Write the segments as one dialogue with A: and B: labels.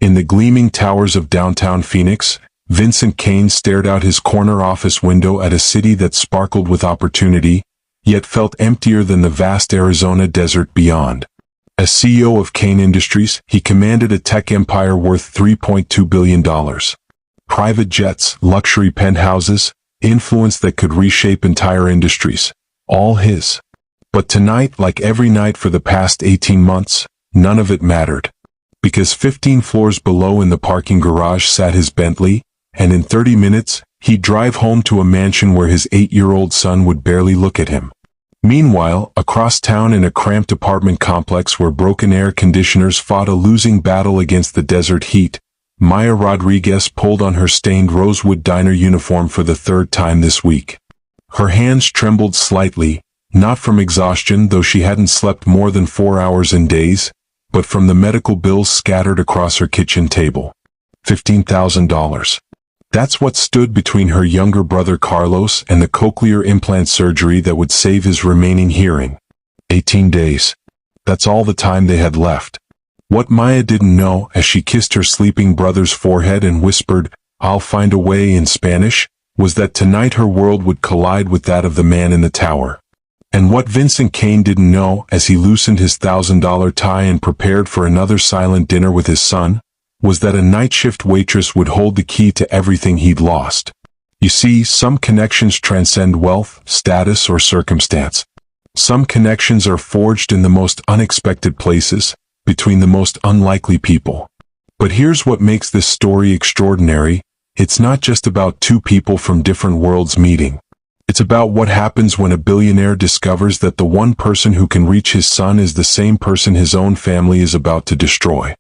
A: In the gleaming towers of downtown Phoenix, Vincent Kane stared out his corner office window at a city that sparkled with opportunity, yet felt emptier than the vast Arizona desert beyond. As CEO of Kane Industries, he commanded a tech empire worth $3.2 billion. Private jets, luxury penthouses, influence that could reshape entire industries. All his. But tonight, like every night for the past 18 months, none of it mattered. Because 15 floors below in the parking garage sat his Bentley, and in 30 minutes, he'd drive home to a mansion where his 8-year-old son would barely look at him. Meanwhile, across town in a cramped apartment complex where broken air conditioners fought a losing battle against the desert heat, Maya Rodriguez pulled on her stained Rosewood Diner uniform for the third time this week. Her hands trembled slightly, not from exhaustion, though she hadn't slept more than 4 hours in days, but from the medical bills scattered across her kitchen table. $15,000. That's what stood between her younger brother Carlos and the cochlear implant surgery that would save his remaining hearing. 18 days. That's all the time they had left. What Maya didn't know, as she kissed her sleeping brother's forehead and whispered, "I'll find a way" in Spanish, was that tonight her world would collide with that of the man in the tower. And what Vincent Kane didn't know, as he loosened his $1,000 tie and prepared for another silent dinner with his son, was that a night shift waitress would hold the key to everything he'd lost. You see, some connections transcend wealth, status, or circumstance. Some connections are forged in the most unexpected places, between the most unlikely people. But here's what makes this story extraordinary: it's not just about two people from different worlds meeting. It's about what happens when a billionaire discovers that the one person who can reach his son is the same person his own family is about to destroy.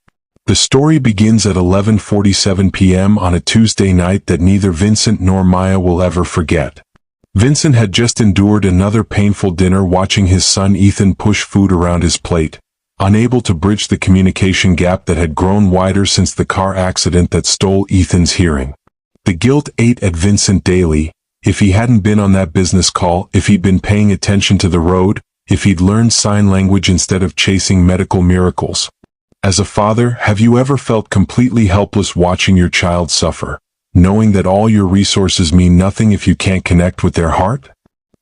A: The story begins at 11:47 p.m. on a Tuesday night that neither Vincent nor Maya will ever forget. Vincent had just endured another painful dinner watching his son Ethan push food around his plate, unable to bridge the communication gap that had grown wider since the car accident that stole Ethan's hearing. The guilt ate at Vincent daily. If he hadn't been on that business call, if he'd been paying attention to the road, if he'd learned sign language instead of chasing medical miracles. As a father, have you ever felt completely helpless watching your child suffer, knowing that all your resources mean nothing if you can't connect with their heart?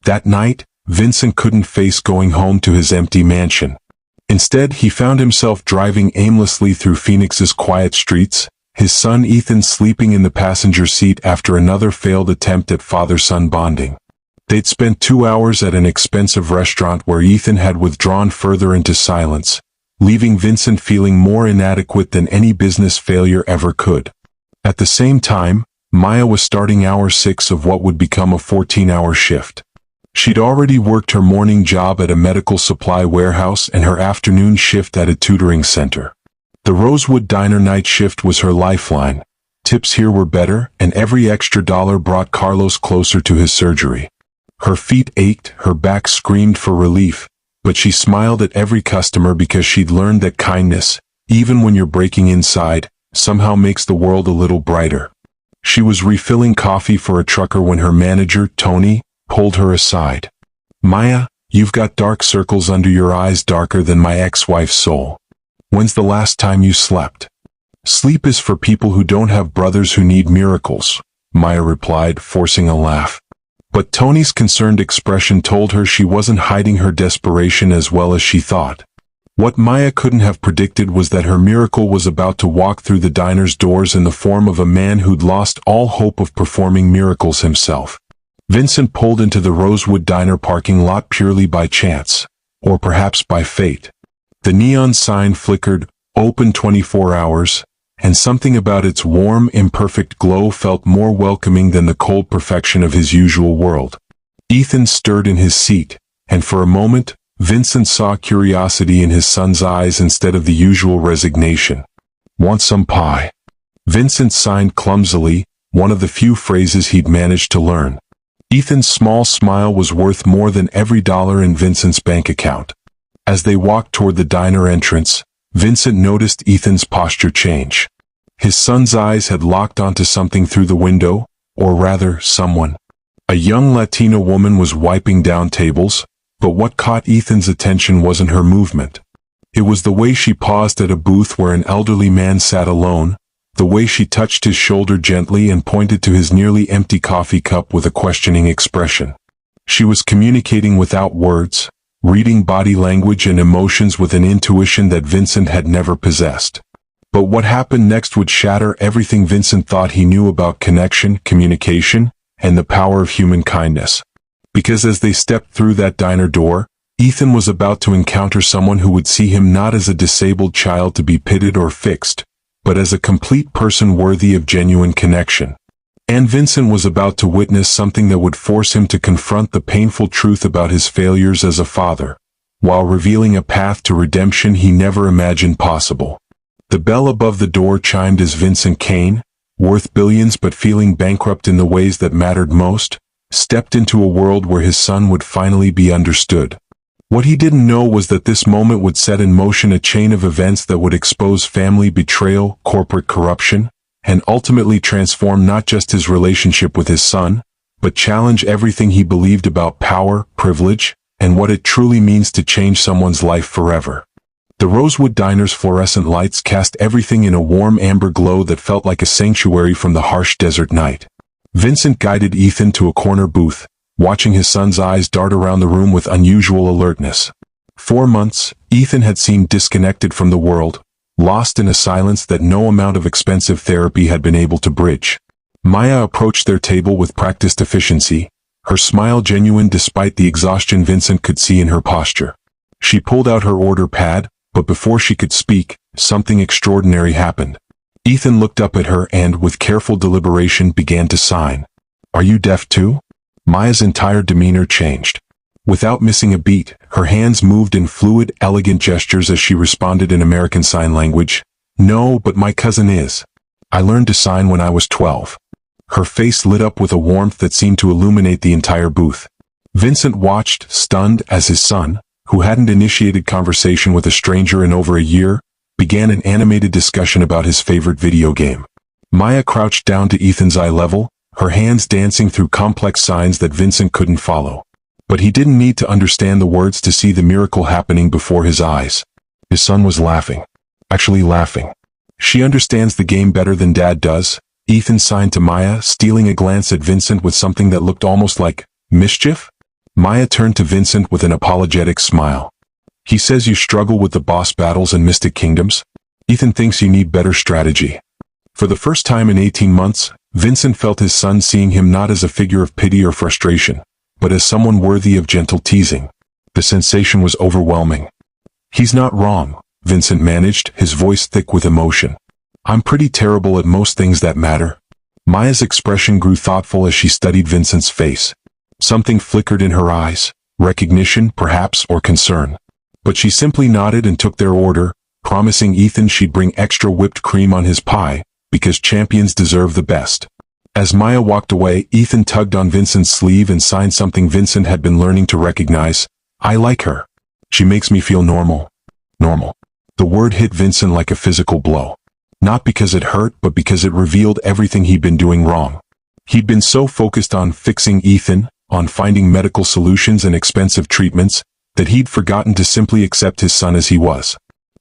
A: That night, Vincent couldn't face going home to his empty mansion. Instead, he found himself driving aimlessly through Phoenix's quiet streets, his son Ethan sleeping in the passenger seat after another failed attempt at father-son bonding. They'd spent 2 hours at an expensive restaurant where Ethan had withdrawn further into silence, leaving Vincent feeling more inadequate than any business failure ever could. At the same time, Maya was starting hour 6 of what would become a 14-hour shift. She'd already worked her morning job at a medical supply warehouse and her afternoon shift at a tutoring center. The Rosewood Diner night shift was her lifeline. Tips here were better, and every extra dollar brought Carlos closer to his surgery. Her feet ached, her back screamed for relief, but she smiled at every customer because she'd learned that kindness, even when you're breaking inside, somehow makes the world a little brighter. She was refilling coffee for a trucker when her manager, Tony, pulled her aside. "Maya, you've got dark circles under your eyes, darker than my ex-wife's soul. When's the last time you slept?" "Sleep is for people who don't have brothers who need miracles," Maya replied, forcing a laugh. But Tony's concerned expression told her she wasn't hiding her desperation as well as she thought. What Maya couldn't have predicted was that her miracle was about to walk through the diner's doors in the form of a man who'd lost all hope of performing miracles himself. Vincent pulled into the Rosewood Diner parking lot purely by chance, or perhaps by fate. The neon sign flickered, "Open 24 hours," and something about its warm, imperfect glow felt more welcoming than the cold perfection of his usual world. Ethan stirred in his seat, and for a moment, Vincent saw curiosity in his son's eyes instead of the usual resignation. "Want some pie?" Vincent signed clumsily, one of the few phrases he'd managed to learn. Ethan's small smile was worth more than every dollar in Vincent's bank account. As they walked toward the diner entrance, Vincent noticed Ethan's posture change. His son's eyes had locked onto something through the window, or rather, someone. A young Latina woman was wiping down tables, but what caught Ethan's attention wasn't her movement. It was the way she paused at a booth where an elderly man sat alone, the way she touched his shoulder gently and pointed to his nearly empty coffee cup with a questioning expression. She was communicating without words, reading body language and emotions with an intuition that Vincent had never possessed. But what happened next would shatter everything Vincent thought he knew about connection, communication, and the power of human kindness. Because as they stepped through that diner door, Ethan was about to encounter someone who would see him not as a disabled child to be pitted or fixed, but as a complete person worthy of genuine connection. And Vincent was about to witness something that would force him to confront the painful truth about his failures as a father, while revealing a path to redemption he never imagined possible. The bell above the door chimed as Vincent Kane, worth billions but feeling bankrupt in the ways that mattered most, stepped into a world where his son would finally be understood. What he didn't know was that this moment would set in motion a chain of events that would expose family betrayal, corporate corruption, and ultimately transform not just his relationship with his son, but challenge everything he believed about power, privilege, and what it truly means to change someone's life forever. The Rosewood Diner's fluorescent lights cast everything in a warm amber glow that felt like a sanctuary from the harsh desert night. Vincent guided Ethan to a corner booth, watching his son's eyes dart around the room with unusual alertness. 4 months, Ethan had seemed disconnected from the world, lost in a silence that no amount of expensive therapy had been able to bridge. Maya approached their table with practiced efficiency, her smile genuine despite the exhaustion Vincent could see in her posture. She pulled out her order pad, but before she could speak, something extraordinary happened. Ethan looked up at her and, with careful deliberation, began to sign. "Are you deaf too?" Maya's entire demeanor changed. Without missing a beat, her hands moved in fluid, elegant gestures as she responded in American Sign Language. "No, but my cousin is. I learned to sign when I was 12. Her face lit up with a warmth that seemed to illuminate the entire booth. Vincent watched, stunned, as his son, who hadn't initiated conversation with a stranger in over a year, began an animated discussion about his favorite video game. Maya crouched down to Ethan's eye level, her hands dancing through complex signs that Vincent couldn't follow. But he didn't need to understand the words to see the miracle happening before his eyes. His son was laughing. Actually laughing. "She understands the game better than Dad does," Ethan signed to Maya, stealing a glance at Vincent with something that looked almost like mischief. Maya turned to Vincent with an apologetic smile. "He says you struggle with the boss battles and Mystic Kingdoms. Ethan thinks you need better strategy." For the first time in 18 months, Vincent felt his son seeing him not as a figure of pity or frustration, but as someone worthy of gentle teasing. The sensation was overwhelming. "He's not wrong," Vincent managed, his voice thick with emotion. "I'm pretty terrible at most things that matter." Maya's expression grew thoughtful as she studied Vincent's face. Something flickered in her eyes, recognition, perhaps, or concern. But she simply nodded and took their order, promising Ethan she'd bring extra whipped cream on his pie, because champions deserve the best. As Maya walked away, Ethan tugged on Vincent's sleeve and signed something Vincent had been learning to recognize. "I like her. She makes me feel normal." Normal. The word hit Vincent like a physical blow. Not because it hurt, but because it revealed everything he'd been doing wrong. He'd been so focused on fixing Ethan, on finding medical solutions and expensive treatments, that he'd forgotten to simply accept his son as he was.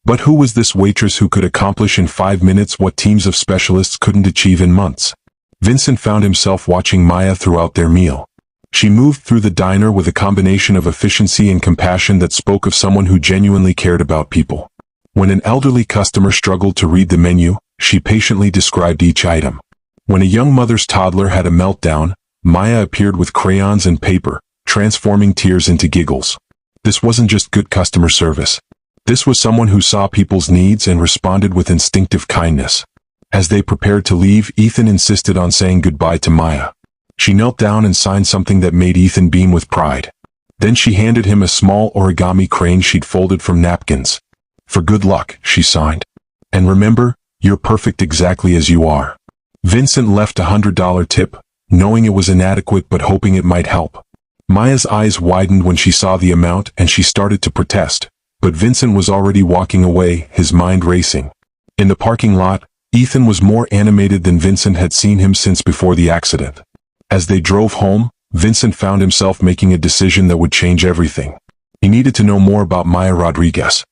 A: But who was this waitress who could accomplish in 5 minutes what teams of specialists couldn't achieve in months? Vincent found himself watching Maya throughout their meal. She moved through the diner with a combination of efficiency and compassion that spoke of someone who genuinely cared about people. When an elderly customer struggled to read the menu, she patiently described each item. When a young mother's toddler had a meltdown, Maya appeared with crayons and paper, transforming tears into giggles. This wasn't just good customer service. This was someone who saw people's needs and responded with instinctive kindness. As they prepared to leave, Ethan insisted on saying goodbye to Maya. She knelt down and signed something that made Ethan beam with pride. Then she handed him a small origami crane she'd folded from napkins. "For good luck," she signed. "And remember, you're perfect exactly as you are." Vincent left a $100 tip, knowing it was inadequate but hoping it might help. Maya's eyes widened when she saw the amount and she started to protest, but Vincent was already walking away, his mind racing. In the parking lot, Ethan was more animated than Vincent had seen him since before the accident. As they drove home, Vincent found himself making a decision that would change everything. He needed to know more about Maya Rodriguez.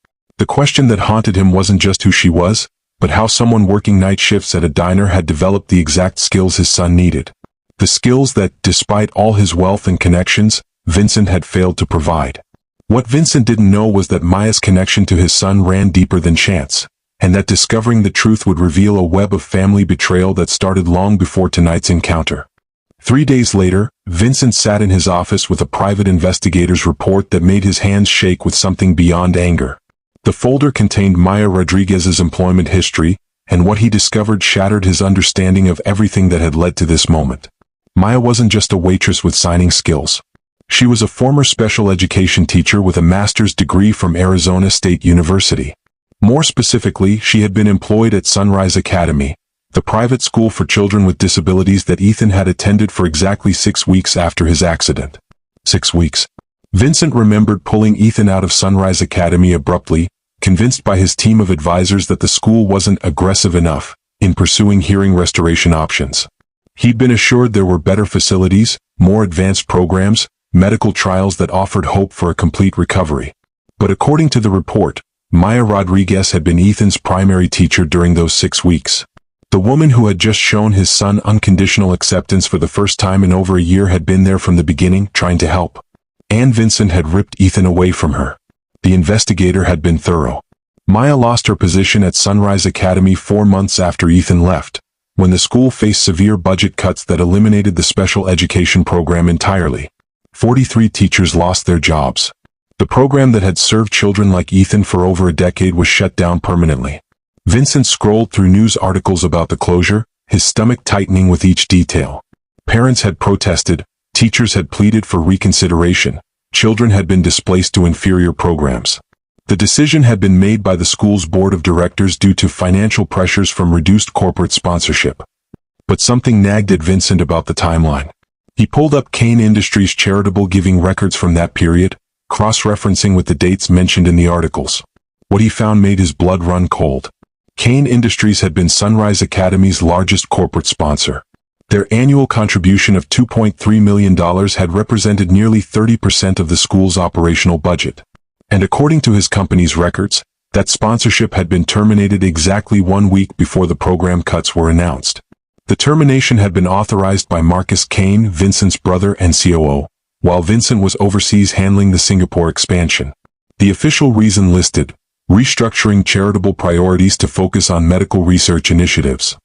A: The question that haunted him wasn't just who she was, but how someone working night shifts at a diner had developed the exact skills his son needed. The skills that, despite all his wealth and connections, Vincent had failed to provide. What Vincent didn't know was that Maya's connection to his son ran deeper than chance, and that discovering the truth would reveal a web of family betrayal that started long before tonight's encounter. 3 days later, Vincent sat in his office with a private investigator's report that made his hands shake with something beyond anger. The folder contained Maya Rodriguez's employment history, and what he discovered shattered his understanding of everything that had led to this moment. Maya wasn't just a waitress with signing skills. She was a former special education teacher with a master's degree from Arizona State University. More specifically, she had been employed at Sunrise Academy, the private school for children with disabilities that Ethan had attended for exactly 6 weeks after his accident. 6 weeks. Vincent remembered pulling Ethan out of Sunrise Academy abruptly, convinced by his team of advisors that the school wasn't aggressive enough in pursuing hearing restoration options. He'd been assured there were better facilities, more advanced programs, medical trials that offered hope for a complete recovery. But according to the report, Maya Rodriguez had been Ethan's primary teacher during those 6 weeks. The woman who had just shown his son unconditional acceptance for the first time in over a year had been there from the beginning, trying to help. And Vincent had ripped Ethan away from her. The investigator had been thorough. Maya lost her position at Sunrise Academy 4 months after Ethan left, when the school faced severe budget cuts that eliminated the special education program entirely. 43 teachers lost their jobs. The program that had served children like Ethan for over a decade was shut down permanently. Vincent scrolled through news articles about the closure, his stomach tightening with each detail. Parents had protested, teachers had pleaded for reconsideration, children had been displaced to inferior programs. The decision had been made by the school's board of directors due to financial pressures from reduced corporate sponsorship. But something nagged at Vincent about the timeline. He pulled up Kane Industries' charitable giving records from that period, cross-referencing with the dates mentioned in the articles. What he found made his blood run cold. Kane Industries had been Sunrise Academy's largest corporate sponsor. Their annual contribution of $2.3 million had represented nearly 30% of the school's operational budget. And according to his company's records, that sponsorship had been terminated exactly 1 week before the program cuts were announced. The termination had been authorized by Marcus Kane, Vincent's brother and COO, while Vincent was overseas handling the Singapore expansion. The official reason listed: restructuring charitable priorities to focus on medical research initiatives.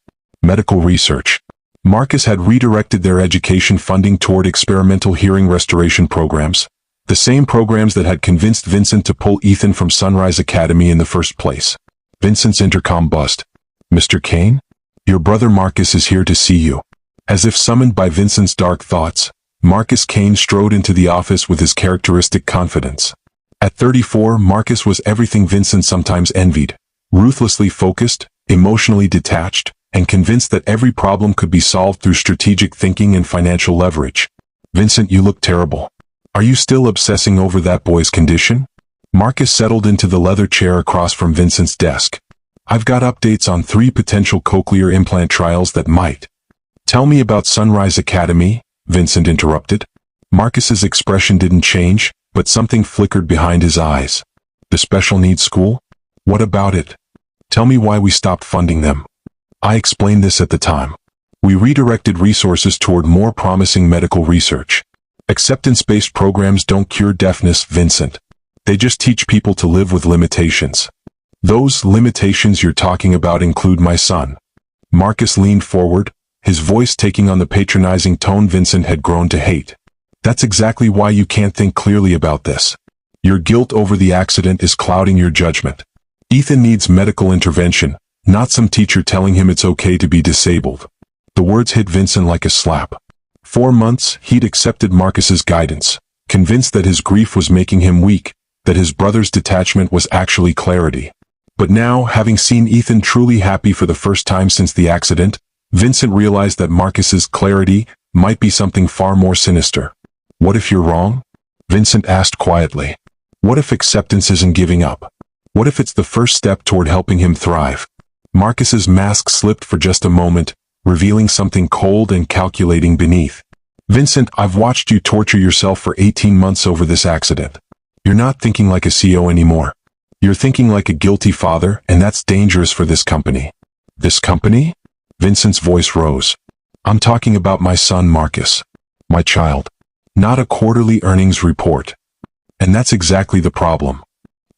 A: Medical research. Marcus had redirected their education funding toward experimental hearing restoration programs, the same programs that had convinced Vincent to pull Ethan from Sunrise Academy in the first place. Vincent's intercom buzzed. "Mr. Kane? Your brother Marcus is here to see you." As if summoned by Vincent's dark thoughts, Marcus Kane strode into the office with his characteristic confidence. At 34, Marcus was everything Vincent sometimes envied: ruthlessly focused, emotionally detached, and convinced that every problem could be solved through strategic thinking and financial leverage. "Vincent, you look terrible. Are you still obsessing over that boy's condition?" Marcus settled into the leather chair across from Vincent's desk. "I've got updates on 3 potential cochlear implant trials that might." "Tell me about Sunrise Academy," Vincent interrupted. Marcus's expression didn't change, but something flickered behind his eyes. "The special needs school? What about it? Tell me why we stopped funding them." "I explained this at the time. We redirected resources toward more promising medical research. Acceptance-based programs don't cure deafness, Vincent. They just teach people to live with limitations. Those limitations you're talking about include my son." Marcus leaned forward, his voice taking on the patronizing tone Vincent had grown to hate. "That's exactly why you can't think clearly about this. Your guilt over the accident is clouding your judgment. Ethan needs medical intervention, not some teacher telling him it's okay to be disabled." The words hit Vincent like a slap. 4 months, he'd accepted Marcus's guidance, convinced that his grief was making him weak, that his brother's detachment was actually clarity. But now, having seen Ethan truly happy for the first time since the accident, Vincent realized that Marcus's clarity might be something far more sinister. "What if you're wrong?" Vincent asked quietly. "What if acceptance isn't giving up? What if it's the first step toward helping him thrive?" Marcus's mask slipped for just a moment, revealing something cold and calculating beneath. "Vincent, I've watched you torture yourself for 18 months over this accident. You're not thinking like a CEO anymore. You're thinking like a guilty father, and that's dangerous for this company. This company? Vincent's voice rose. I'm talking about my son Marcus. My child. Not a quarterly earnings report. And that's exactly the problem.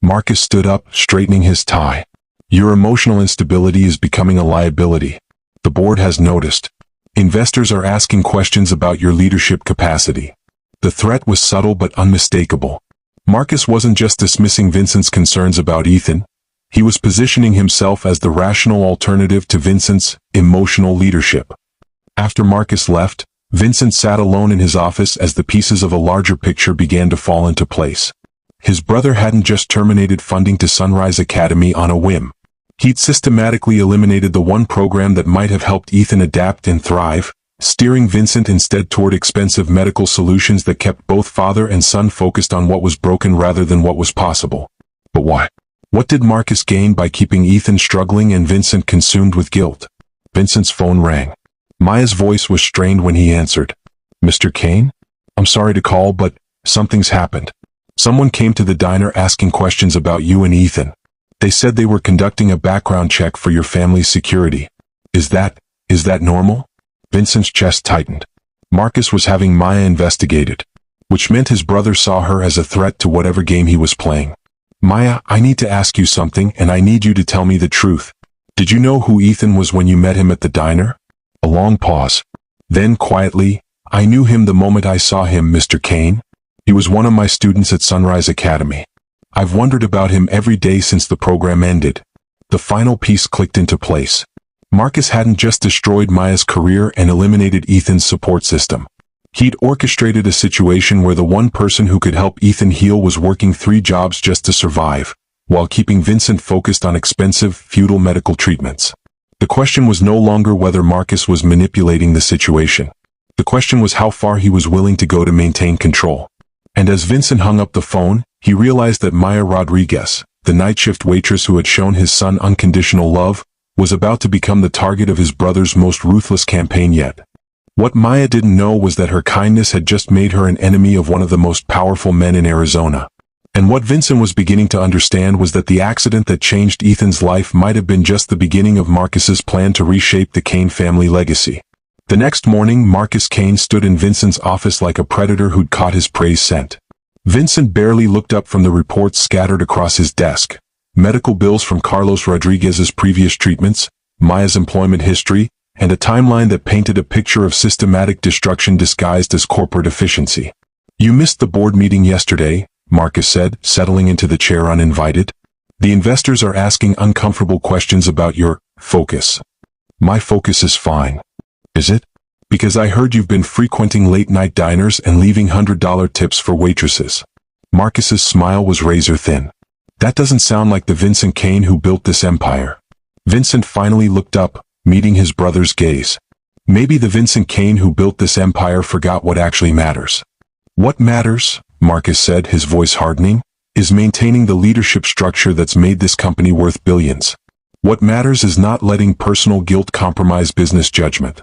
A: Marcus stood up, straightening his tie. Your emotional instability is becoming a liability. The board has noticed. Investors are asking questions about your leadership capacity. The threat was subtle but unmistakable. Marcus wasn't just dismissing Vincent's concerns about Ethan. He was positioning himself as the rational alternative to Vincent's emotional leadership. After Marcus left, Vincent sat alone in his office as the pieces of a larger picture began to fall into place. His brother hadn't just terminated funding to Sunrise Academy on a whim. He'd systematically eliminated the one program that might have helped Ethan adapt and thrive, steering Vincent instead toward expensive medical solutions that kept both father and son focused on what was broken rather than what was possible. But why? What did Marcus gain by keeping Ethan struggling and Vincent consumed with guilt? Vincent's phone rang. Maya's voice was strained when he answered. Mr. Kane? I'm sorry to call, but something's happened. Someone came to the diner asking questions about you and Ethan. They said they were conducting a background check for your family's security. Is that normal? Vincent's chest tightened. Marcus was having Maya investigated, which meant his brother saw her as a threat to whatever game he was playing. Maya, I need to ask you something, and I need you to tell me the truth. Did you know who Ethan was when you met him at the diner? A long pause. Then, quietly, I knew him the moment I saw him, Mr. Kane. He was one of my students at Sunrise Academy. I've wondered about him every day since the program ended. The final piece clicked into place. Marcus hadn't just destroyed Maya's career and eliminated Ethan's support system. He'd orchestrated a situation where the one person who could help Ethan heal was working 3 jobs just to survive, while keeping Vincent focused on expensive, futile medical treatments. The question was no longer whether Marcus was manipulating the situation. The question was how far he was willing to go to maintain control. And as Vincent hung up the phone, he realized that Maya Rodriguez, the night shift waitress who had shown his son unconditional love, was about to become the target of his brother's most ruthless campaign yet. What Maya didn't know was that her kindness had just made her an enemy of one of the most powerful men in Arizona. And what Vincent was beginning to understand was that the accident that changed Ethan's life might have been just the beginning of Marcus's plan to reshape the Kane family legacy. The next morning, Marcus Kane stood in Vincent's office like a predator who'd caught his prey scent. Vincent barely looked up from the reports scattered across his desk. Medical bills from Carlos Rodriguez's previous treatments, Maya's employment history, and a timeline that painted a picture of systematic destruction disguised as corporate efficiency. You missed the board meeting yesterday, Marcus said, settling into the chair uninvited. The investors are asking uncomfortable questions about your focus. My focus is fine. Is it? Because I heard you've been frequenting late-night diners and leaving $100 tips for waitresses. Marcus's smile was razor-thin. That doesn't sound like the Vincent Kane who built this empire. Vincent finally looked up, meeting his brother's gaze. Maybe the Vincent Kane who built this empire forgot what actually matters. What matters, Marcus said, his voice hardening, is maintaining the leadership structure that's made this company worth billions. What matters is not letting personal guilt compromise business judgment.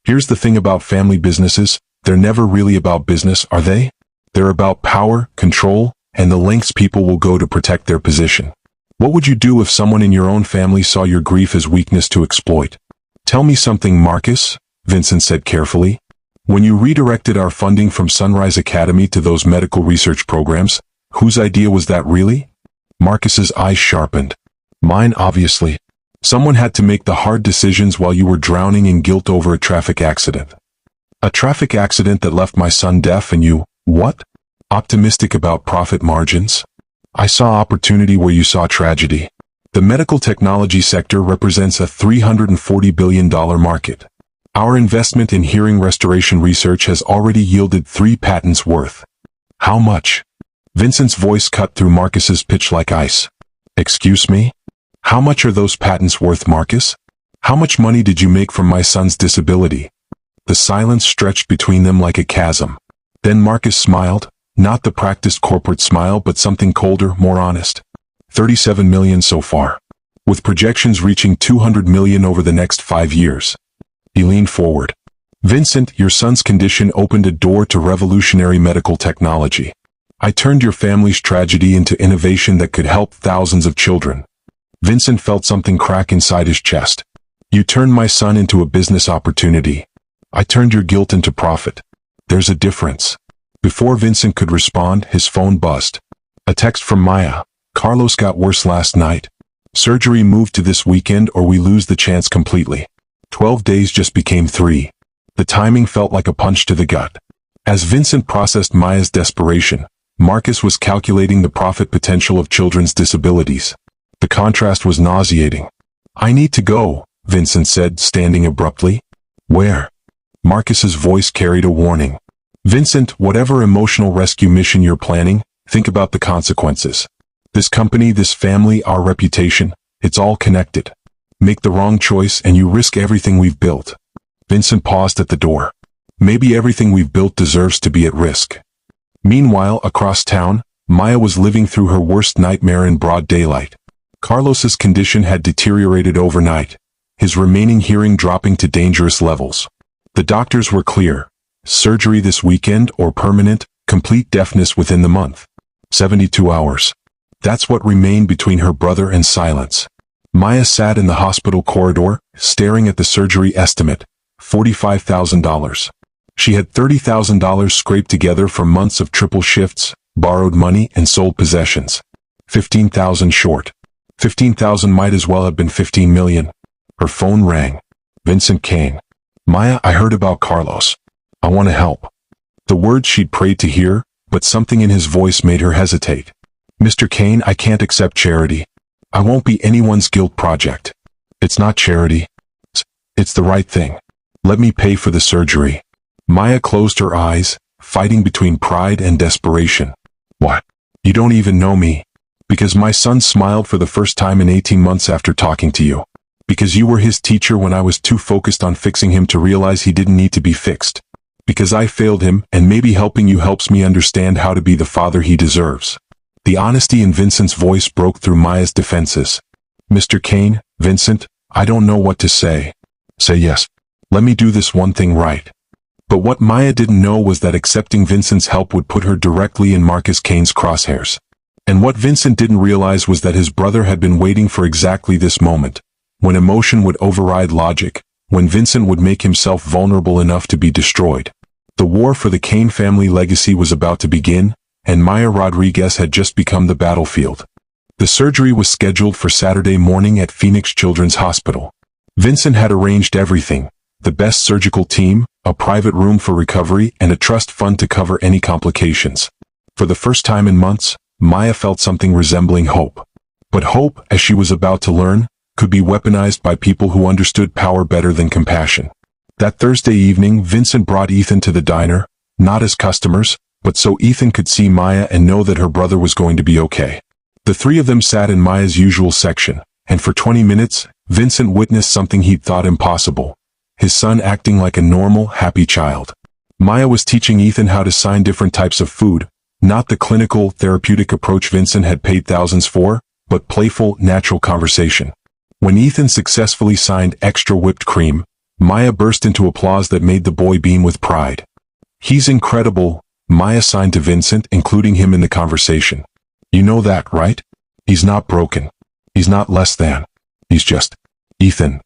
A: Here's the thing about family businesses, they're never really about business, are they? They're about power, control, and the lengths people will go to protect their position. What would you do if someone in your own family saw your grief as weakness to exploit? Tell me something, Marcus, Vincent said carefully. When you redirected our funding from Sunrise Academy to those medical research programs, whose idea was that really? Marcus's eyes sharpened. Mine, obviously. Someone had to make the hard decisions while you were drowning in guilt over a traffic accident. A traffic accident that left my son deaf and you, what? Optimistic about profit margins? I saw opportunity where you saw tragedy. The medical technology sector represents a $340 billion market. Our investment in hearing restoration research has already yielded 3 patents worth. How much? Vincent's voice cut through Marcus's pitch like ice. Excuse me? How much are those patents worth, Marcus? How much money did you make from my son's disability? The silence stretched between them like a chasm. Then Marcus smiled, not the practiced corporate smile but something colder, more honest. 37 million so far, with projections reaching 200 million over the next 5 years. He leaned forward. Vincent, your son's condition opened a door to revolutionary medical technology. I turned your family's tragedy into innovation that could help thousands of children. Vincent felt something crack inside his chest. You turned my son into a business opportunity. I turned your guilt into profit. There's a difference. Before Vincent could respond, his phone buzzed. A text from Maya. Carlos got worse last night. Surgery moved to this weekend or we lose the chance completely. 12 days just became 3. The timing felt like a punch to the gut. As Vincent processed Maya's desperation, Marcus was calculating the profit potential of children's disabilities. The contrast was nauseating. I need to go, Vincent said, standing abruptly. Where? Marcus's voice carried a warning. Vincent, whatever emotional rescue mission you're planning, think about the consequences. This company, this family, our reputation, it's all connected. Make the wrong choice and you risk everything we've built. Vincent paused at the door. Maybe everything we've built deserves to be at risk. Meanwhile, across town, Maya was living through her worst nightmare in broad daylight. Carlos's condition had deteriorated overnight, his remaining hearing dropping to dangerous levels. The doctors were clear. Surgery this weekend or permanent, complete deafness within the month. 72 hours. That's what remained between her brother and silence. Maya sat in the hospital corridor, staring at the surgery estimate, $45,000. She had $30,000 scraped together from months of triple shifts, borrowed money, and sold possessions. 15,000 short. 15,000 might as well have been 15 million. Her phone rang. Vincent Kane. Maya, I heard about Carlos. I want to help. The words she'd prayed to hear, but something in his voice made her hesitate. Mr. Kane, I can't accept charity. I won't be anyone's guilt project. It's not charity. It's the right thing. Let me pay for the surgery. Maya closed her eyes, fighting between pride and desperation. What? You don't even know me. Because my son smiled for the first time in 18 months after talking to you. Because you were his teacher when I was too focused on fixing him to realize he didn't need to be fixed. Because I failed him, and maybe helping you helps me understand how to be the father he deserves. The honesty in Vincent's voice broke through Maya's defenses. Mr. Kane, Vincent, I don't know what to say. Say yes. Let me do this one thing right. But what Maya didn't know was that accepting Vincent's help would put her directly in Marcus Kane's crosshairs. And what Vincent didn't realize was that his brother had been waiting for exactly this moment, when emotion would override logic, when Vincent would make himself vulnerable enough to be destroyed. The war for the Kane family legacy was about to begin, and Maya Rodriguez had just become the battlefield. The surgery was scheduled for Saturday morning at Phoenix Children's Hospital. Vincent had arranged everything, the best surgical team, a private room for recovery, and a trust fund to cover any complications. For the first time in months, Maya felt something resembling hope. But hope, as she was about to learn, could be weaponized by people who understood power better than compassion. That Thursday evening, Vincent brought Ethan to the diner, not as customers, but so Ethan could see Maya and know that her brother was going to be okay. The three of them sat in Maya's usual section, and for 20 minutes, Vincent witnessed something he'd thought impossible. His son acting like a normal, happy child. Maya was teaching Ethan how to sign different types of food, not the clinical, therapeutic approach Vincent had paid thousands for, but playful, natural conversation. When Ethan successfully signed extra whipped cream, Maya burst into applause that made the boy beam with pride. He's incredible, Maya signed to Vincent, including him in the conversation. You know that, right? He's not broken. He's not less than. He's just Ethan.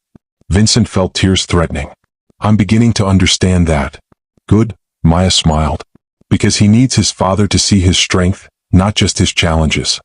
A: Vincent felt tears threatening. I'm beginning to understand that. Good, Maya smiled. Because he needs his father to see his strength, not just his challenges.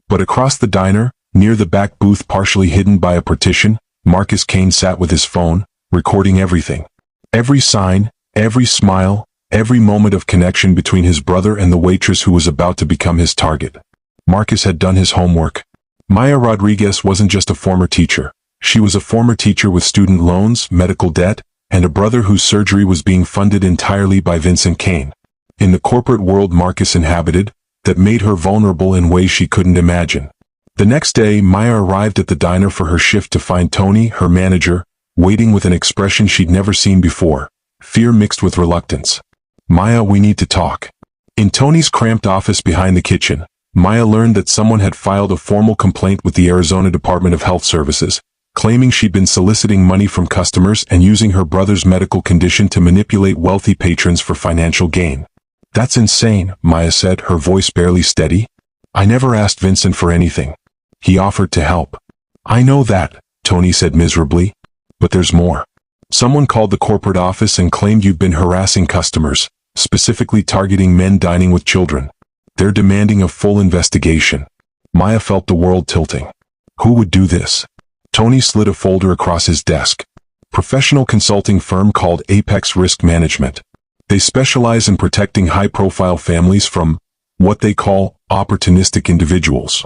A: But across the diner, near the back booth partially hidden by a partition, Marcus Kane sat with his phone, recording everything. Every sign, every smile, every moment of connection between his brother and the waitress who was about to become his target. Marcus had done his homework. Maya Rodriguez wasn't just a former teacher. She was a former teacher with student loans, medical debt, and a brother whose surgery was being funded entirely by Vincent Kane. In the corporate world Marcus inhabited, that made her vulnerable in ways she couldn't imagine. The next day, Maya arrived at the diner for her shift to find Tony, her manager, waiting with an expression she'd never seen before, fear mixed with reluctance. Maya, we need to talk. In Tony's cramped office behind the kitchen, Maya learned that someone had filed a formal complaint with the Arizona Department of Health Services, claiming she'd been soliciting money from customers and using her brother's medical condition to manipulate wealthy patrons for financial gain. That's insane, Maya said, her voice barely steady. I never asked Vincent for anything. He offered to help. I know that, Tony said miserably. But there's more. Someone called the corporate office and claimed you've been harassing customers, specifically targeting men dining with children. They're demanding a full investigation. Maya felt the world tilting. Who would do this? Tony slid a folder across his desk. Professional consulting firm called Apex Risk Management. They specialize in protecting high-profile families from what they call opportunistic individuals.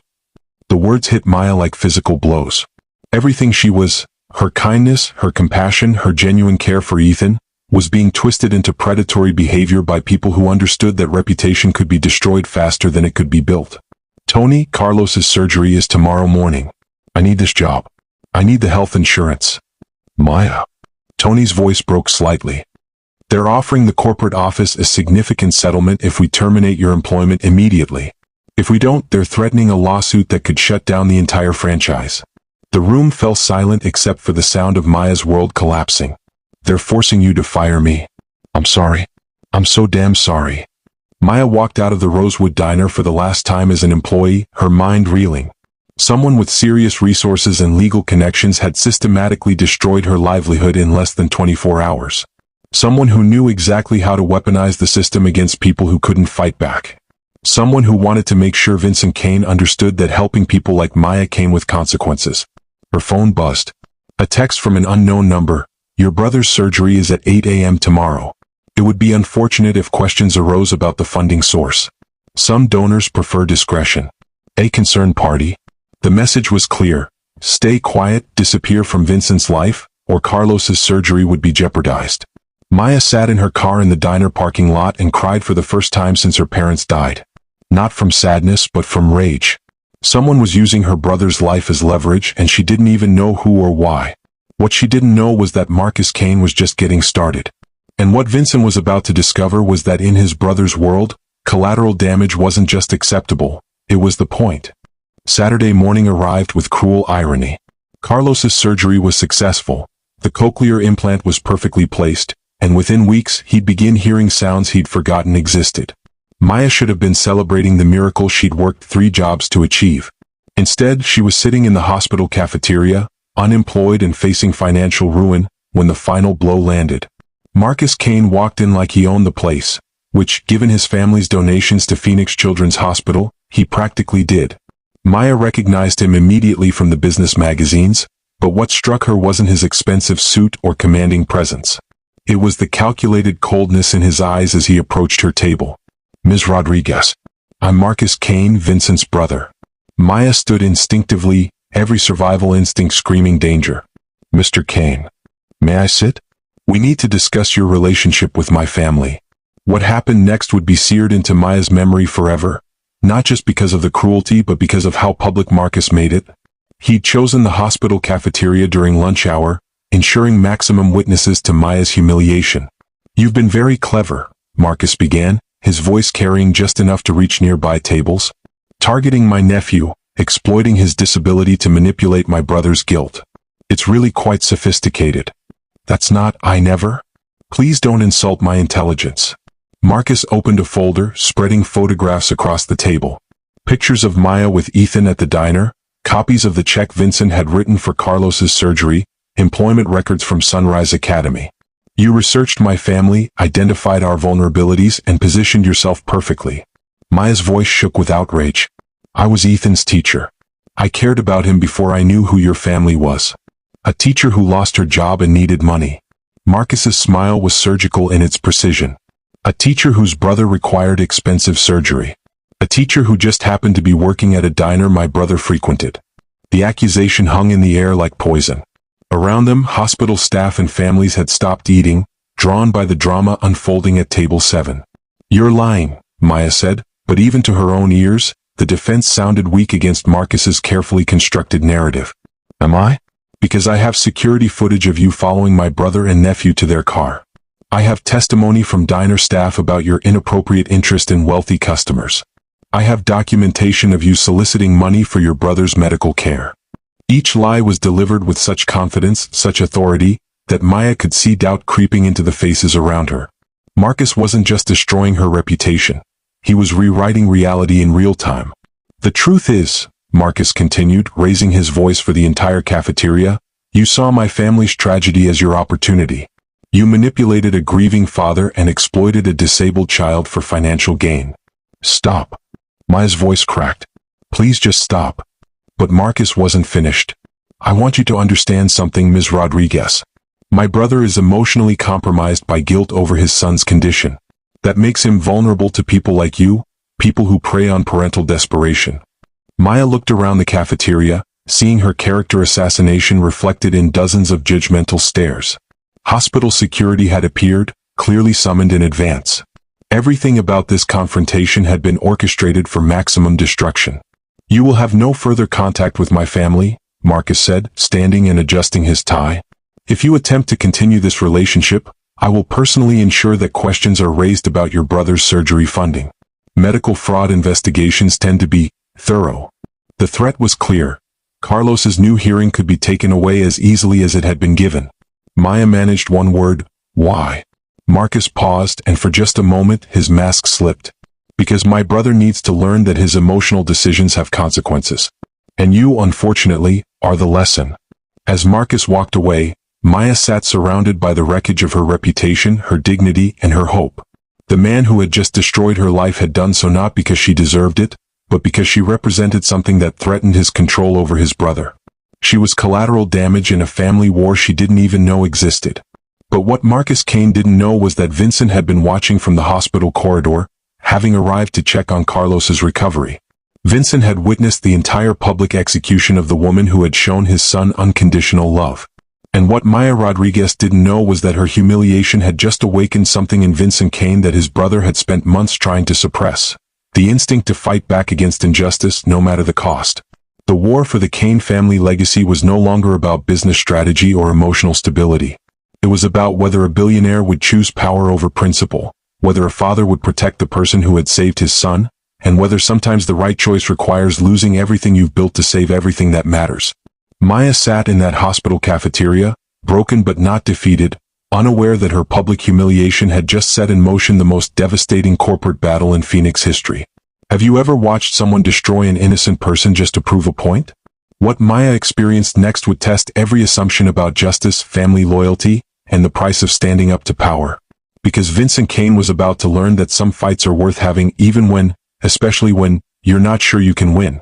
A: The words hit Maya like physical blows. Everything she was, her kindness, her compassion, her genuine care for Ethan, was being twisted into predatory behavior by people who understood that reputation could be destroyed faster than it could be built. Tony, Carlos's surgery is tomorrow morning. I need this job. I need the health insurance. Maya. Tony's voice broke slightly. They're offering the corporate office a significant settlement if we terminate your employment immediately. If we don't, they're threatening a lawsuit that could shut down the entire franchise. The room fell silent except for the sound of Maya's world collapsing. They're forcing you to fire me. I'm sorry. I'm so damn sorry. Maya walked out of the Rosewood Diner for the last time as an employee, her mind reeling. Someone with serious resources and legal connections had systematically destroyed her livelihood in less than 24 hours. Someone who knew exactly how to weaponize the system against people who couldn't fight back. Someone who wanted to make sure Vincent Kane understood that helping people like Maya came with consequences. Her phone buzzed. A text from an unknown number. Your brother's surgery is at 8 a.m. tomorrow. It would be unfortunate if questions arose about the funding source. Some donors prefer discretion. A concerned party. The message was clear. Stay quiet, disappear from Vincent's life, or Carlos's surgery would be jeopardized. Maya sat in her car in the diner parking lot and cried for the first time since her parents died. Not from sadness, but from rage. Someone was using her brother's life as leverage, and she didn't even know who or why. What she didn't know was that Marcus Kane was just getting started. And what Vincent was about to discover was that in his brother's world, collateral damage wasn't just acceptable, it was the point. Saturday morning arrived with cruel irony. Carlos's surgery was successful. The cochlear implant was perfectly placed, and within weeks he'd begin hearing sounds he'd forgotten existed. Maya should have been celebrating the miracle she'd worked 3 jobs to achieve. Instead, she was sitting in the hospital cafeteria, unemployed and facing financial ruin, when the final blow landed. Marcus Kane walked in like he owned the place, which, given his family's donations to Phoenix Children's Hospital, he practically did. Maya recognized him immediately from the business magazines, but what struck her wasn't his expensive suit or commanding presence. It was the calculated coldness in his eyes as he approached her table. Ms. Rodriguez. I'm Marcus Kane, Vincent's brother. Maya stood instinctively, every survival instinct screaming danger. Mr. Kane. May I sit? We need to discuss your relationship with my family. What happened next would be seared into Maya's memory forever, not just because of the cruelty but because of how public Marcus made it. He'd chosen the hospital cafeteria during lunch hour, ensuring maximum witnesses to Maya's humiliation. You've been very clever, Marcus began, his voice carrying just enough to reach nearby tables. Targeting my nephew, exploiting his disability to manipulate my brother's guilt. It's really quite sophisticated. That's not, I never. Please don't insult my intelligence. Marcus opened a folder, spreading photographs across the table. Pictures of Maya with Ethan at the diner, copies of the check Vincent had written for Carlos's surgery, employment records from Sunrise Academy. You researched my family, identified our vulnerabilities, and positioned yourself perfectly. Maya's voice shook with outrage. I was Ethan's teacher. I cared about him before I knew who your family was. A teacher who lost her job and needed money. Marcus's smile was surgical in its precision. A teacher whose brother required expensive surgery. A teacher who just happened to be working at a diner my brother frequented. The accusation hung in the air like poison. Around them, hospital staff and families had stopped eating, drawn by the drama unfolding at table 7. You're lying, Maya said, but even to her own ears, the defense sounded weak against Marcus's carefully constructed narrative. Am I? Because I have security footage of you following my brother and nephew to their car. I have testimony from diner staff about your inappropriate interest in wealthy customers. I have documentation of you soliciting money for your brother's medical care. Each lie was delivered with such confidence, such authority, that Maya could see doubt creeping into the faces around her. Marcus wasn't just destroying her reputation. He was rewriting reality in real time. The truth is, Marcus continued, raising his voice for the entire cafeteria, you saw my family's tragedy as your opportunity. You manipulated a grieving father and exploited a disabled child for financial gain. Stop. Maya's voice cracked. Please just stop. But Marcus wasn't finished. I want you to understand something, Ms. Rodriguez. My brother is emotionally compromised by guilt over his son's condition. That makes him vulnerable to people like you, people who prey on parental desperation. Maya looked around the cafeteria, seeing her character assassination reflected in dozens of judgmental stares. Hospital security had appeared, clearly summoned in advance. Everything about this confrontation had been orchestrated for maximum destruction. You will have no further contact with my family, Marcus said, standing and adjusting his tie. If you attempt to continue this relationship, I will personally ensure that questions are raised about your brother's surgery funding. Medical fraud investigations tend to be thorough. The threat was clear. Carlos's new hearing could be taken away as easily as it had been given. Maya managed one word, why? Marcus paused, and for just a moment his mask slipped. Because my brother needs to learn that his emotional decisions have consequences. And you, unfortunately, are the lesson. As Marcus walked away, Maya sat surrounded by the wreckage of her reputation, her dignity, and her hope. The man who had just destroyed her life had done so not because she deserved it, but because she represented something that threatened his control over his brother. She was collateral damage in a family war she didn't even know existed. But what Marcus Kane didn't know was that Vincent had been watching from the hospital corridor, having arrived to check on Carlos's recovery. Vincent had witnessed the entire public execution of the woman who had shown his son unconditional love. And what Maya Rodriguez didn't know was that her humiliation had just awakened something in Vincent Kane that his brother had spent months trying to suppress. The instinct to fight back against injustice, no matter the cost. The war for the Kane family legacy was no longer about business strategy or emotional stability. It was about whether a billionaire would choose power over principle, whether a father would protect the person who had saved his son, and whether sometimes the right choice requires losing everything you've built to save everything that matters. Maya sat in that hospital cafeteria, broken but not defeated, unaware that her public humiliation had just set in motion the most devastating corporate battle in Phoenix history. Have you ever watched someone destroy an innocent person just to prove a point? What Maya experienced next would test every assumption about justice, family loyalty, and the price of standing up to power. Because Vincent Kane was about to learn that some fights are worth having even when, especially when, you're not sure you can win.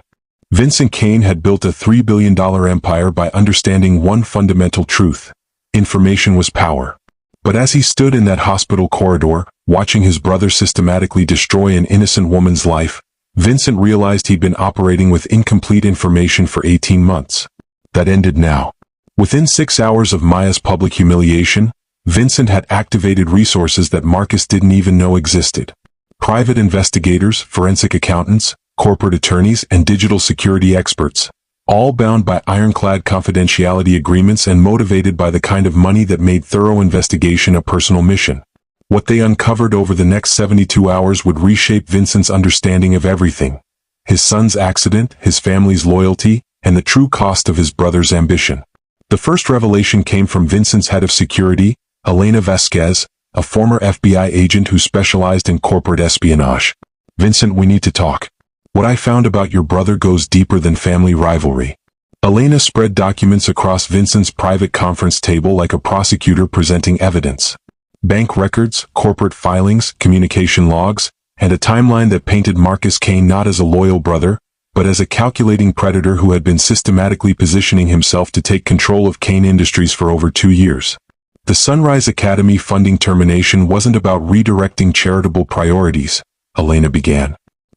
A: Vincent Kane had built a $3 billion empire by understanding one fundamental truth. Information was power. But as he stood in that hospital corridor, watching his brother systematically destroy an innocent woman's life, Vincent realized he'd been operating with incomplete information for 18 months. That ended now. Within 6 hours of Maya's public humiliation, Vincent had activated resources that Marcus didn't even know existed. Private investigators, forensic accountants, corporate attorneys, and digital security experts, all bound by ironclad confidentiality agreements and motivated by the kind of money that made thorough investigation a personal mission. What they uncovered over the next 72 hours would reshape Vincent's understanding of everything. His son's accident, his family's loyalty, and the true cost of his brother's ambition. The first revelation came from Vincent's head of security, Elena Vasquez, a former FBI agent who specialized in corporate espionage. Vincent, we need to talk. What I found about your brother goes deeper than family rivalry. Elena spread documents across Vincent's private conference table like a prosecutor presenting evidence. Bank records, corporate filings, communication logs, and a timeline that painted Marcus Kane not as a loyal brother, but as a calculating predator who had been systematically positioning himself to take control of Kane Industries for over 2 years. The Sunrise Academy funding termination wasn't about redirecting charitable priorities, Elena began.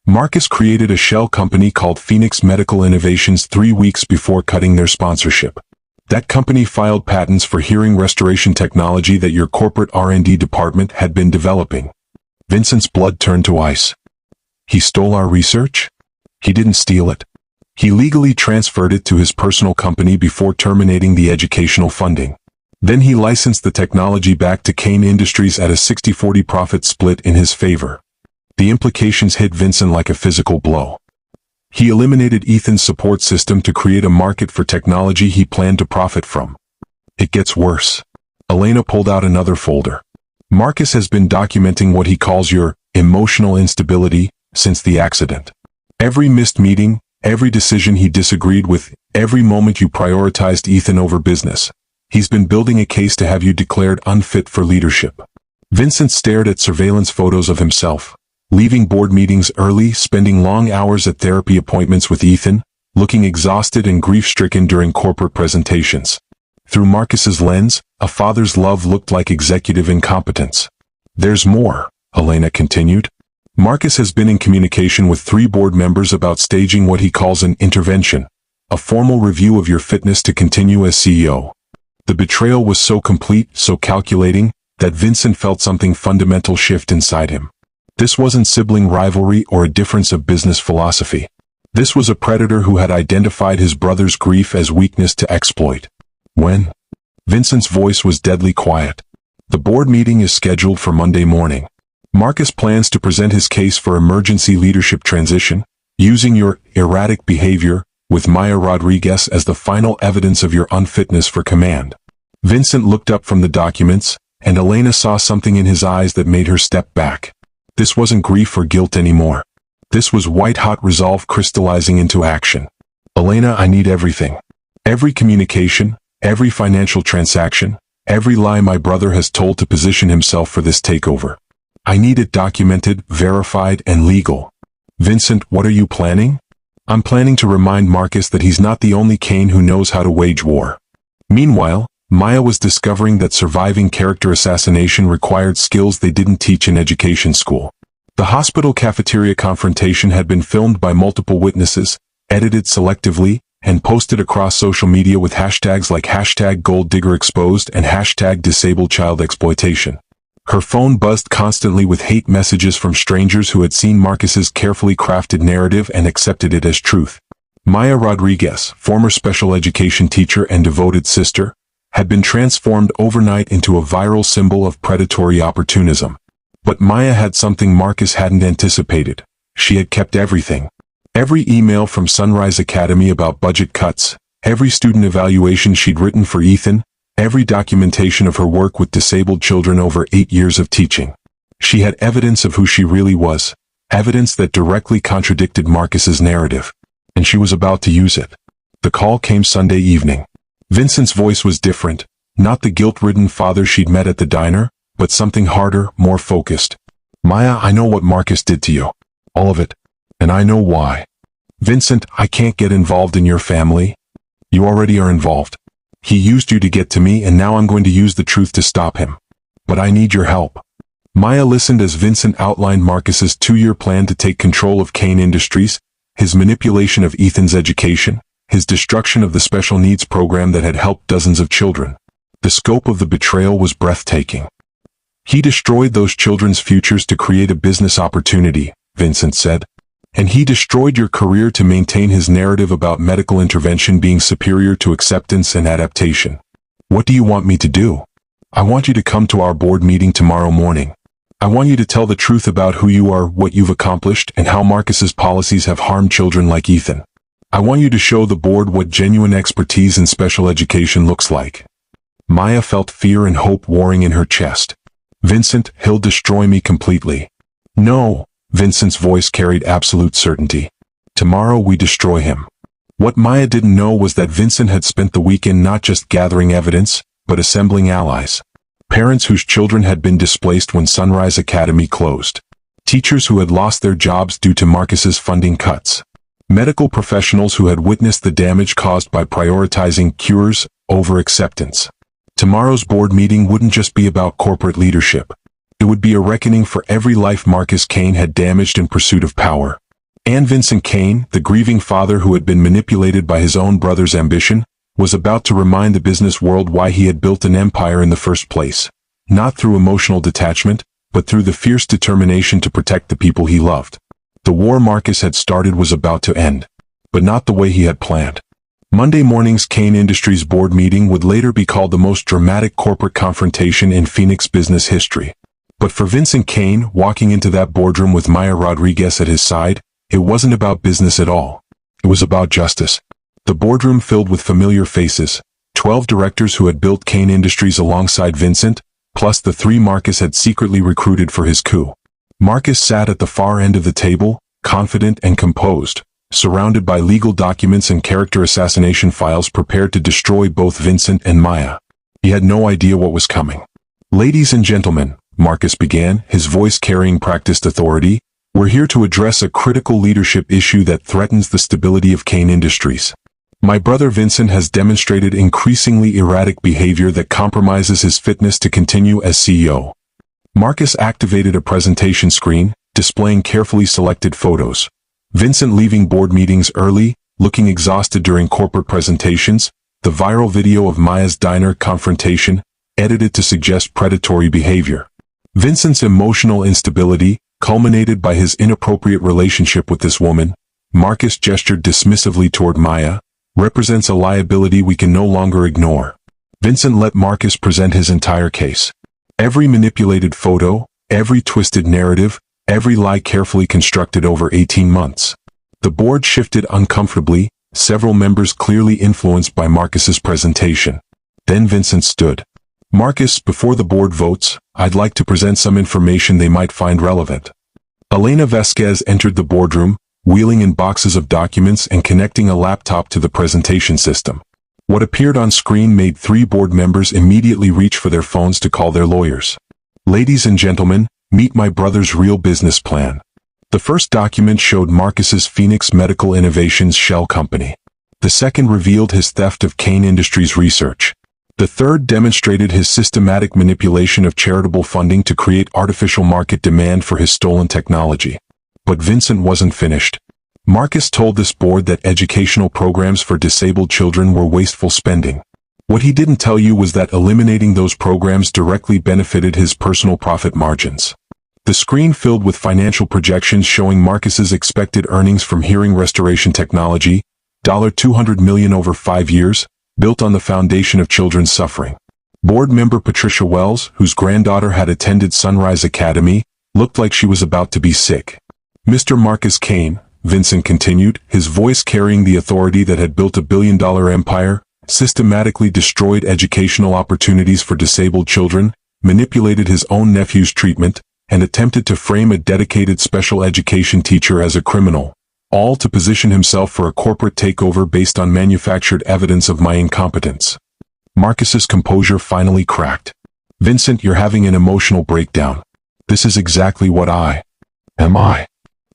A: Marcus created a shell company called Phoenix Medical Innovations 3 weeks before cutting their sponsorship. That company filed patents for hearing restoration technology that your corporate R&D department had been developing. Vincent's blood turned to ice. He stole our research? He didn't steal it. He legally transferred it to his personal company before terminating the educational funding. Then he licensed the technology back to Kane Industries at a 60-40 profit split in his favor. The implications hit Vincent like a physical blow. He eliminated Ethan's support system to create a market for technology he planned to profit from. It gets worse. Elena pulled out another folder. Marcus has been documenting what he calls your emotional instability since the accident. Every missed meeting, every decision he disagreed with, every moment you prioritized Ethan over business. He's been building a case to have you declared unfit for leadership. Vincent stared at surveillance photos of himself, leaving board meetings early, spending long hours at therapy appointments with Ethan, looking exhausted and grief-stricken during corporate presentations. Through Marcus's lens, a father's love looked like executive incompetence. There's more, Elena continued. Marcus has been in communication with 3 board members about staging what he calls an intervention, a formal review of your fitness to continue as CEO. The betrayal was so complete, so calculating, that Vincent felt something fundamental shift inside him. This wasn't sibling rivalry or a difference of business philosophy. This was a predator who had identified his brother's grief as weakness to exploit. When? Vincent's voice was deadly quiet. The board meeting is scheduled for Monday morning. Marcus plans to present his case for emergency leadership transition, using your erratic behavior with Maya Rodriguez as the final evidence of your unfitness for command. Vincent looked up from the documents, and Elena saw something in his eyes that made her step back. This wasn't grief or guilt anymore. This was white-hot resolve crystallizing into action. Elena, I need everything. Every communication, every financial transaction, every lie my brother has told to position himself for this takeover. I need it documented, verified, and legal. Vincent, what are you planning? I'm planning to remind Marcus that he's not the only Kane who knows how to wage war. Meanwhile, Maya was discovering that surviving character assassination required skills they didn't teach in education school. The hospital cafeteria confrontation had been filmed by multiple witnesses, edited selectively, and posted across social media with hashtags like #GoldDiggerExposed and #DisabledChildExploitation. Her phone buzzed constantly with hate messages from strangers who had seen Marcus's carefully crafted narrative and accepted it as truth. Maya Rodriguez, former special education teacher and devoted sister, had been transformed overnight into a viral symbol of predatory opportunism. But Maya had something Marcus hadn't anticipated. She had kept everything. Every email from Sunrise Academy about budget cuts, every student evaluation she'd written for Ethan, every documentation of her work with disabled children over 8 years of teaching. She had evidence of who she really was, evidence that directly contradicted Marcus's narrative. And she was about to use it. The call came Sunday evening. Vincent's voice was different, not the guilt-ridden father she'd met at the diner, but something harder, more focused. Maya, I know what Marcus did to you. All of it. And I know why. Vincent, I can't get involved in your family. You already are involved. He used you to get to me, and now I'm going to use the truth to stop him. But I need your help. Maya listened as Vincent outlined Marcus's 2-year plan to take control of Kane Industries, his manipulation of Ethan's education, his destruction of the special needs program that had helped dozens of children. The scope of the betrayal was breathtaking. He destroyed those children's futures to create a business opportunity, Vincent said. And he destroyed your career to maintain his narrative about medical intervention being superior to acceptance and adaptation. What do you want me to do? I want you to come to our board meeting tomorrow morning. I want you to tell the truth about who you are, what you've accomplished, and how Marcus's policies have harmed children like Ethan. I want you to show the board what genuine expertise in special education looks like. Maya felt fear and hope warring in her chest. Vincent, he'll destroy me completely. No. Vincent's voice carried absolute certainty. Tomorrow we destroy him. What Maya didn't know was that Vincent had spent the weekend not just gathering evidence, but assembling allies. Parents whose children had been displaced when Sunrise Academy closed. Teachers who had lost their jobs due to Marcus's funding cuts. Medical professionals who had witnessed the damage caused by prioritizing cures over acceptance. Tomorrow's board meeting wouldn't just be about corporate leadership. It would be a reckoning for every life Marcus Kane had damaged in pursuit of power. And Vincent Kane, the grieving father who had been manipulated by his own brother's ambition, was about to remind the business world why he had built an empire in the first place. Not through emotional detachment, but through the fierce determination to protect the people he loved. The war Marcus had started was about to end. But not the way he had planned. Monday morning's Kane Industries board meeting would later be called the most dramatic corporate confrontation in Phoenix business history. But for Vincent Kane, walking into that boardroom with Maya Rodriguez at his side, it wasn't about business at all. It was about justice. The boardroom filled with familiar faces, 12 directors who had built Kane Industries alongside Vincent, plus the 3 Marcus had secretly recruited for his coup. Marcus sat at the far end of the table, confident and composed, surrounded by legal documents and character assassination files prepared to destroy both Vincent and Maya. He had no idea what was coming. "Ladies and gentlemen," Marcus began, his voice carrying practiced authority, "we're here to address a critical leadership issue that threatens the stability of Kane Industries. My brother Vincent has demonstrated increasingly erratic behavior that compromises his fitness to continue as CEO." Marcus activated a presentation screen, displaying carefully selected photos. Vincent leaving board meetings early, looking exhausted during corporate presentations, the viral video of Maya's diner confrontation, edited to suggest predatory behavior. Vincent's emotional instability, culminated by his inappropriate relationship with this woman, Marcus gestured dismissively toward Maya, represents a liability we can no longer ignore. Vincent let Marcus present his entire case. Every manipulated photo, every twisted narrative, every lie carefully constructed over 18 months. The board shifted uncomfortably, several members clearly influenced by Marcus's presentation. Then Vincent stood. "Marcus, before the board votes, I'd like to present some information they might find relevant." Elena Vasquez entered the boardroom, wheeling in boxes of documents and connecting a laptop to the presentation system. What appeared on screen made 3 board members immediately reach for their phones to call their lawyers. "Ladies and gentlemen, meet my brother's real business plan." The first document showed Marcus's Phoenix Medical Innovations shell company. The second revealed his theft of Kane Industries research. The third demonstrated his systematic manipulation of charitable funding to create artificial market demand for his stolen technology. But Vincent wasn't finished. Marcus told this board that educational programs for disabled children were wasteful spending. What he didn't tell you was that eliminating those programs directly benefited his personal profit margins. The screen filled with financial projections showing Marcus's expected earnings from hearing restoration technology, $200 million over 5 years, built on the foundation of children's suffering. Board member Patricia Wells, whose granddaughter had attended Sunrise Academy, looked like she was about to be sick. "Mr. Marcus Kane," Vincent continued, his voice carrying the authority that had built a billion-dollar empire, systematically destroyed educational opportunities for disabled children, manipulated his own nephew's treatment, and attempted to frame a dedicated special education teacher as a criminal, all to position himself for a corporate takeover based on manufactured evidence of my incompetence. Marcus's composure finally cracked. "Vincent, you're having an emotional breakdown. This is exactly what I am.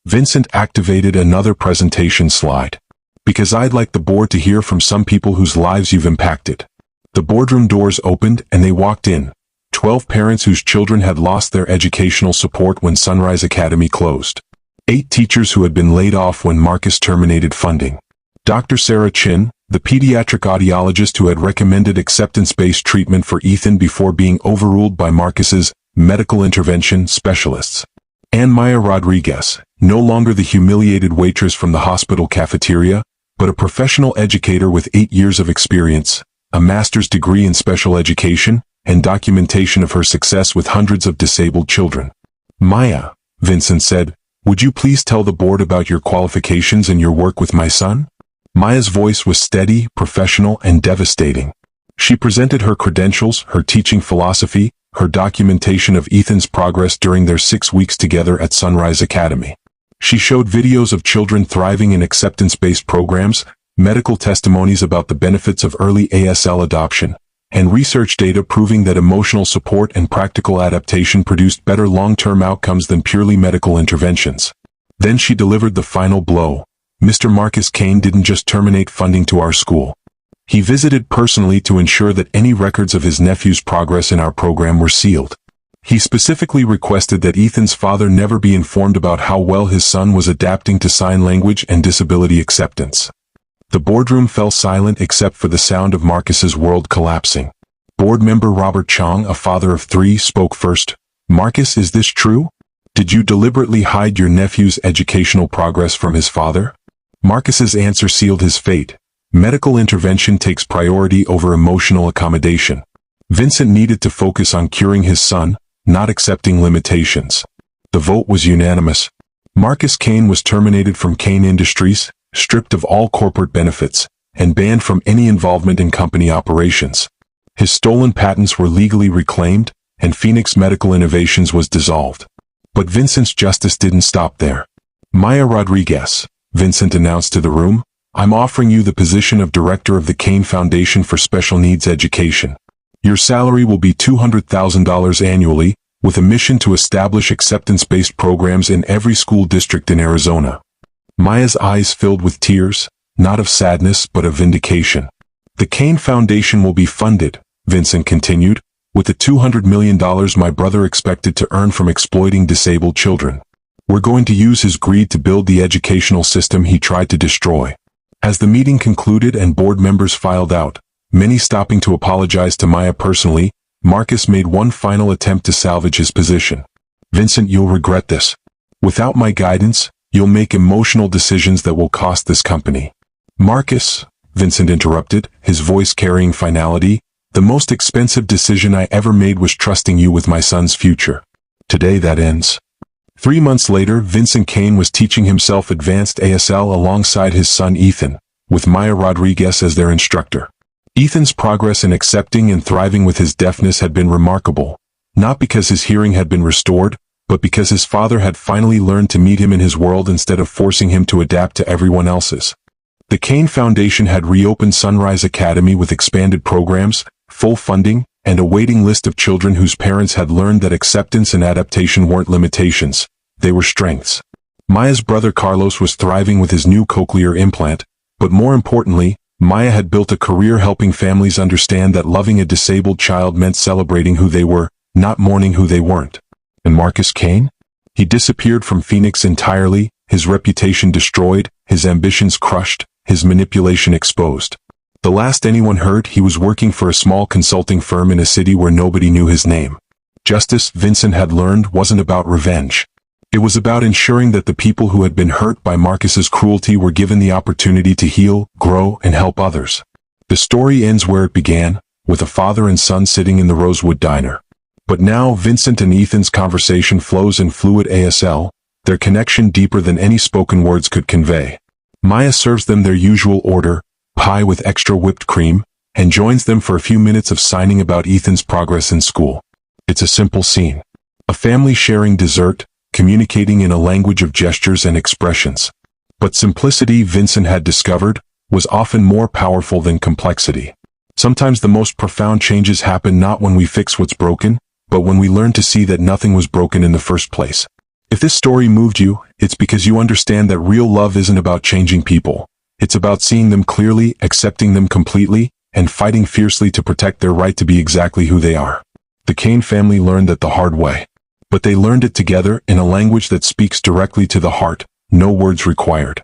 A: Vincent activated another presentation slide. "Because I'd like the board to hear from some people whose lives you've impacted." The boardroom doors opened and they walked in. 12 parents whose children had lost their educational support when Sunrise Academy closed. 8 teachers who had been laid off when Marcus terminated funding. Dr. Sarah Chin, the pediatric audiologist who had recommended acceptance-based treatment for Ethan before being overruled by Marcus's medical intervention specialists. And Maya Rodriguez, no longer the humiliated waitress from the hospital cafeteria, but a professional educator with 8 years of experience, a master's degree in special education, and documentation of her success with hundreds of disabled children. "Maya," Vincent said, "would you please tell the board about your qualifications and your work with my son?" Maya's voice was steady, professional, and devastating. She presented her credentials, her teaching philosophy, her documentation of Ethan's progress during their 6 weeks together at Sunrise Academy. She showed videos of children thriving in acceptance-based programs, medical testimonies about the benefits of early ASL adoption, and research data proving that emotional support and practical adaptation produced better long-term outcomes than purely medical interventions. Then she delivered the final blow. Mr. Marcus Kane didn't just terminate funding to our school. He visited personally to ensure that any records of his nephew's progress in our program were sealed. He specifically requested that Ethan's father never be informed about how well his son was adapting to sign language and disability acceptance. The boardroom fell silent except for the sound of Marcus's world collapsing. Board member Robert Chong, a father of 3, spoke first. "Marcus, is this true? Did you deliberately hide your nephew's educational progress from his father?" Marcus's answer sealed his fate. Medical intervention takes priority over emotional accommodation. Vincent needed to focus on curing his son, not accepting limitations. The vote was unanimous. Marcus Kane was terminated from Kane Industries, stripped of all corporate benefits, and banned from any involvement in company operations. His stolen patents were legally reclaimed, and Phoenix Medical Innovations was dissolved. But Vincent's justice didn't stop there. "Maya Rodriguez," Vincent announced to the room, "I'm offering you the position of director of the Kane Foundation for Special Needs Education. Your salary will be $200,000 annually, with a mission to establish acceptance-based programs in every school district in Arizona." Maya's eyes filled with tears, not of sadness but of vindication. "The Kane Foundation will be funded," Vincent continued, "with the $200 million my brother expected to earn from exploiting disabled children. We're going to use his greed to build the educational system he tried to destroy." As the meeting concluded and board members filed out, many stopping to apologize to Maya personally, Marcus made one final attempt to salvage his position. "Vincent, you'll regret this. Without my guidance, you'll make emotional decisions that will cost this company." "Marcus," Vincent interrupted, his voice carrying finality, "the most expensive decision I ever made was trusting you with my son's future. Today that ends." 3 months later, Vincent Kane was teaching himself advanced ASL alongside his son Ethan, with Maya Rodriguez as their instructor. Ethan's progress in accepting and thriving with his deafness had been remarkable, not because his hearing had been restored, but because his father had finally learned to meet him in his world instead of forcing him to adapt to everyone else's. The Kane Foundation had reopened Sunrise Academy with expanded programs, full funding, and a waiting list of children whose parents had learned that acceptance and adaptation weren't limitations, they were strengths. Maya's brother Carlos was thriving with his new cochlear implant, but more importantly, Maya had built a career helping families understand that loving a disabled child meant celebrating who they were, not mourning who they weren't. And Marcus Kane? He disappeared from Phoenix entirely, his reputation destroyed, his ambitions crushed, his manipulation exposed. The last anyone heard, he was working for a small consulting firm in a city where nobody knew his name. Justice, Vincent had learned, wasn't about revenge. It was about ensuring that the people who had been hurt by Marcus's cruelty were given the opportunity to heal, grow, and help others. The story ends where it began, with a father and son sitting in the Rosewood Diner. But now Vincent and Ethan's conversation flows in fluid ASL, their connection deeper than any spoken words could convey. Maya serves them their usual order, pie with extra whipped cream, and joins them for a few minutes of signing about Ethan's progress in school. It's a simple scene. A family sharing dessert, communicating in a language of gestures and expressions. But simplicity, Vincent had discovered, was often more powerful than complexity. Sometimes the most profound changes happen not when we fix what's broken, but when we learn to see that nothing was broken in the first place. If this story moved you, it's because you understand that real love isn't about changing people. It's about seeing them clearly, accepting them completely, and fighting fiercely to protect their right to be exactly who they are. The Kane family learned that the hard way. But they learned it together in a language that speaks directly to the heart, no words required.